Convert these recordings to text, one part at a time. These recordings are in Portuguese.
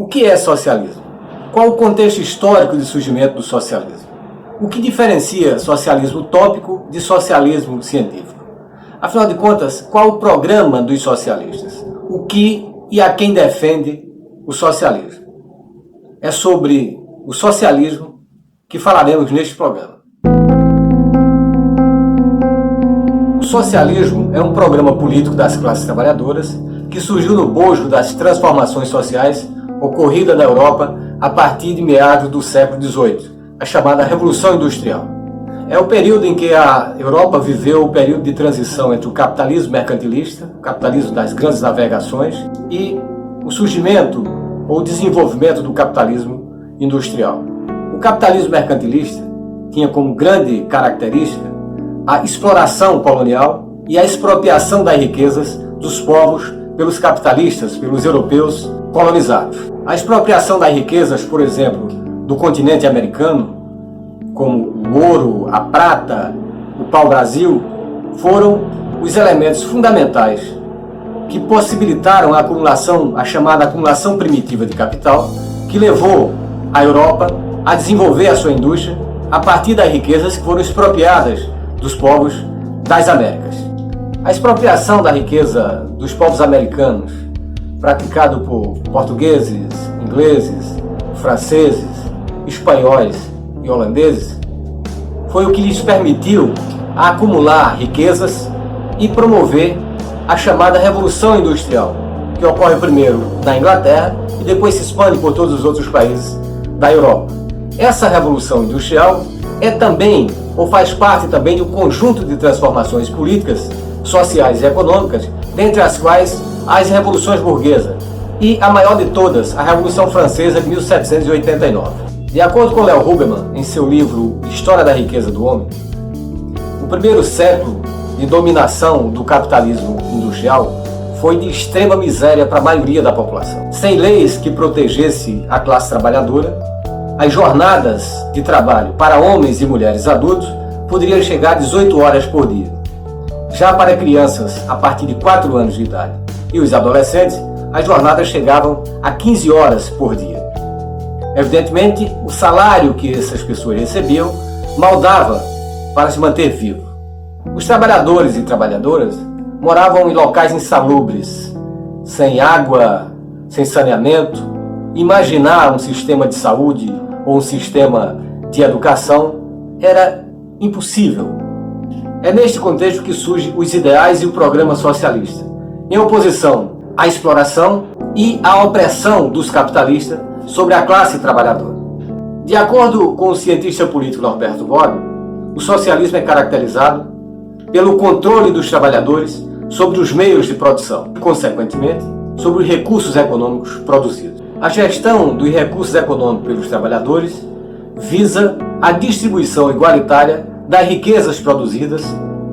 O que é socialismo? Qual o contexto histórico de surgimento do socialismo? O que diferencia socialismo utópico de socialismo científico? Afinal de contas, qual o programa dos socialistas? O que e a quem defende o socialismo? É sobre o socialismo que falaremos neste programa. O socialismo é um programa político das classes trabalhadoras que surgiu no bojo das transformações sociais ocorridas na Europa a partir de meados do século XVIII, a chamada Revolução Industrial. É o período em que a Europa viveu o período de transição entre o capitalismo mercantilista, o capitalismo das grandes navegações, e o surgimento ou desenvolvimento do capitalismo industrial. O capitalismo mercantilista tinha como grande característica a exploração colonial e a expropriação das riquezas dos povos pelos capitalistas, pelos europeus colonizados. A expropriação das riquezas, por exemplo, do continente americano, como o ouro, a prata, o pau-brasil, foram os elementos fundamentais que possibilitaram a acumulação, a chamada acumulação primitiva de capital, que levou a Europa a desenvolver a sua indústria a partir das riquezas que foram expropriadas dos povos das Américas. A expropriação da riqueza dos povos americanos, praticado por portugueses, ingleses, franceses, espanhóis e holandeses, foi o que lhes permitiu acumular riquezas e promover a chamada Revolução Industrial, que ocorre primeiro na Inglaterra e depois se expande por todos os outros países da Europa. Essa Revolução Industrial é também, ou faz parte também, de um conjunto de transformações políticas, sociais e econômicas, dentre as quais as revoluções burguesas e a maior de todas, a Revolução Francesa de 1789. De acordo com Léo Huberman, em seu livro História da Riqueza do Homem, o primeiro século de dominação do capitalismo industrial foi de extrema miséria para a maioria da população. Sem leis que protegessem a classe trabalhadora, as jornadas de trabalho para homens e mulheres adultos poderiam chegar a 18 horas por dia. Já para crianças a partir de 4 anos de idade e os adolescentes, as jornadas chegavam a 15 horas por dia. Evidentemente, o salário que essas pessoas recebiam mal dava para se manter vivo. Os trabalhadores e trabalhadoras moravam em locais insalubres, sem água, sem saneamento. Imaginar um sistema de saúde ou um sistema de educação era impossível. É neste contexto que surgem os ideais e o programa socialista, em oposição à exploração e à opressão dos capitalistas sobre a classe trabalhadora. De acordo com o cientista político Norberto Bobbio, o socialismo é caracterizado pelo controle dos trabalhadores sobre os meios de produção e, consequentemente, sobre os recursos econômicos produzidos. A gestão dos recursos econômicos pelos trabalhadores visa a distribuição igualitária das riquezas produzidas,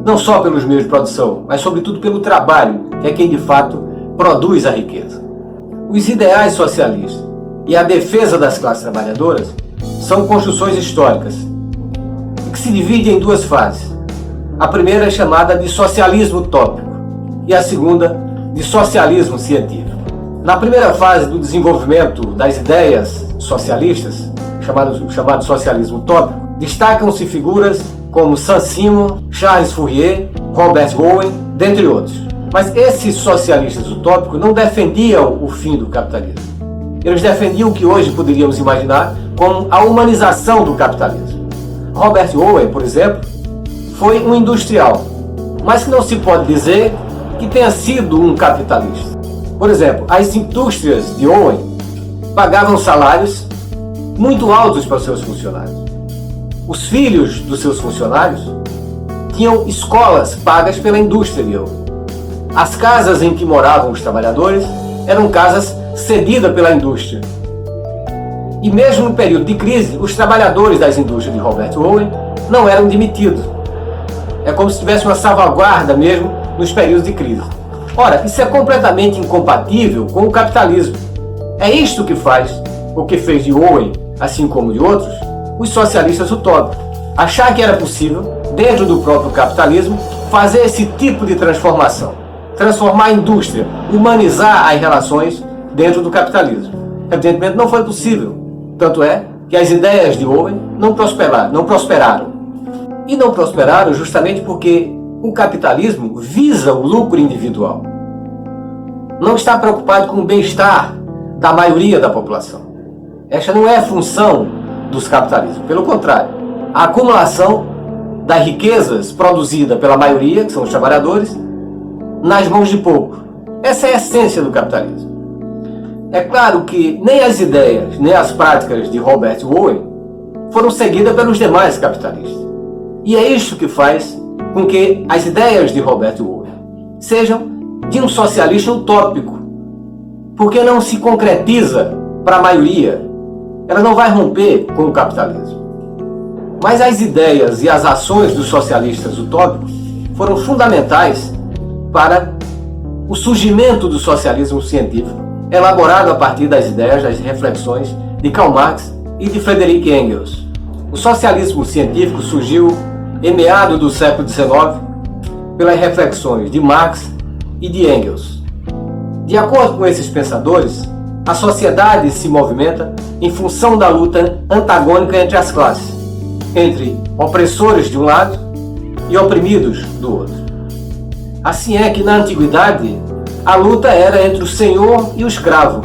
não só pelos meios de produção, mas sobretudo pelo trabalho, que é quem de fato produz a riqueza. Os ideais socialistas e a defesa das classes trabalhadoras são construções históricas que se dividem em duas fases. A primeira é chamada de socialismo utópico e a segunda de socialismo científico. Na primeira fase do desenvolvimento das ideias socialistas, chamado socialismo utópico, destacam-se figuras como Saint-Simon, Charles Fourier, Robert Owen, dentre outros. Mas esses socialistas utópicos não defendiam o fim do capitalismo. Eles defendiam o que hoje poderíamos imaginar como a humanização do capitalismo. Robert Owen, por exemplo, foi um industrial, mas que não se pode dizer que tenha sido um capitalista. Por exemplo, as indústrias de Owen pagavam salários muito altos para os seus funcionários. Os filhos dos seus funcionários tinham escolas pagas pela indústria de Owen. As casas em que moravam os trabalhadores eram casas cedidas pela indústria. E mesmo no período de crise, os trabalhadores das indústrias de Robert Owen não eram demitidos. É como se tivesse uma salvaguarda mesmo nos períodos de crise. Ora, isso é completamente incompatível com o capitalismo. É isto que faz, o que fez de Owen, assim como de outros, os socialistas utópicos. Achar que era possível, dentro do próprio capitalismo, fazer esse tipo de transformação. Transformar a indústria, humanizar as relações dentro do capitalismo. Evidentemente não foi possível. Tanto é que as ideias de Owen não prosperaram. E não prosperaram justamente porque o capitalismo visa o lucro individual. Não está preocupado com o bem-estar da maioria da população. Esta não é a função dos capitalismos. Pelo contrário, a acumulação das riquezas produzidas pela maioria, que são os trabalhadores, nas mãos de pouco. Essa é a essência do capitalismo. É claro que nem as ideias, nem as práticas de Robert Owen foram seguidas pelos demais capitalistas. E é isso que faz com que as ideias de Robert Owen sejam de um socialista utópico, porque não se concretiza para a maioria. Ela não vai romper com o capitalismo. Mas as ideias e as ações dos socialistas utópicos foram fundamentais para o surgimento do socialismo científico, elaborado a partir das ideias, das reflexões de Karl Marx e de Friedrich Engels. O socialismo científico surgiu em meados do século XIX pelas reflexões de Marx e de Engels. De acordo com esses pensadores, a sociedade se movimenta em função da luta antagônica entre as classes, entre opressores de um lado e oprimidos do outro. Assim é que na antiguidade a luta era entre o senhor e o escravo.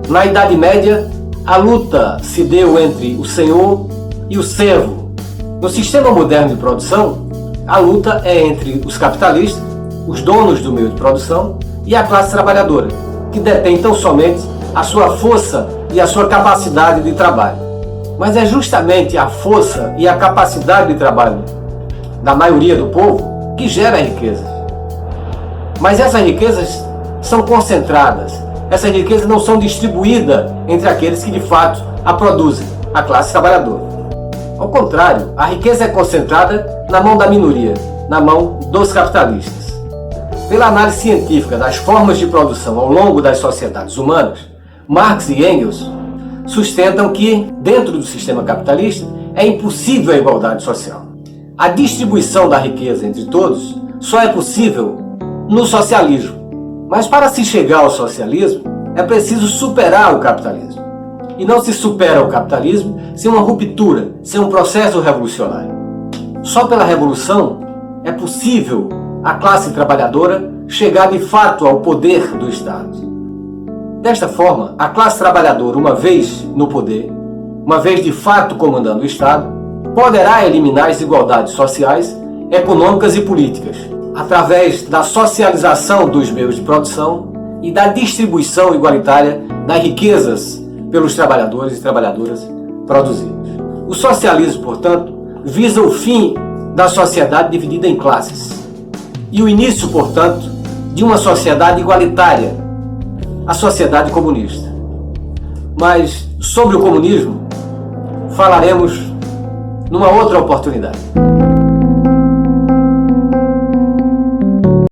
Na Idade Média a luta se deu entre o senhor e o servo. No sistema moderno de produção, a luta é entre os capitalistas, os donos do meio de produção, e a classe trabalhadora, que detém tão somente a sua força e a sua capacidade de trabalho. Mas é justamente a força e a capacidade de trabalho da maioria do povo que gera riquezas. Mas essas riquezas são concentradas, essas riquezas não são distribuídas entre aqueles que de fato a produzem, a classe trabalhadora. Ao contrário, a riqueza é concentrada na mão da minoria, na mão dos capitalistas. Pela análise científica das formas de produção ao longo das sociedades humanas, Marx e Engels sustentam que, dentro do sistema capitalista, é impossível a igualdade social. A distribuição da riqueza entre todos só é possível no socialismo. Mas para se chegar ao socialismo, é preciso superar o capitalismo. E não se supera o capitalismo sem uma ruptura, sem um processo revolucionário. Só pela revolução é possível a classe trabalhadora chegar de fato ao poder do Estado. Desta forma, a classe trabalhadora, uma vez no poder, uma vez de fato comandando o Estado, poderá eliminar as desigualdades sociais, econômicas e políticas, através da socialização dos meios de produção e da distribuição igualitária das riquezas pelos trabalhadores e trabalhadoras produzidas. O socialismo, portanto, visa o fim da sociedade dividida em classes e o início, portanto, de uma sociedade igualitária, a sociedade comunista. Mas sobre o comunismo falaremos numa outra oportunidade.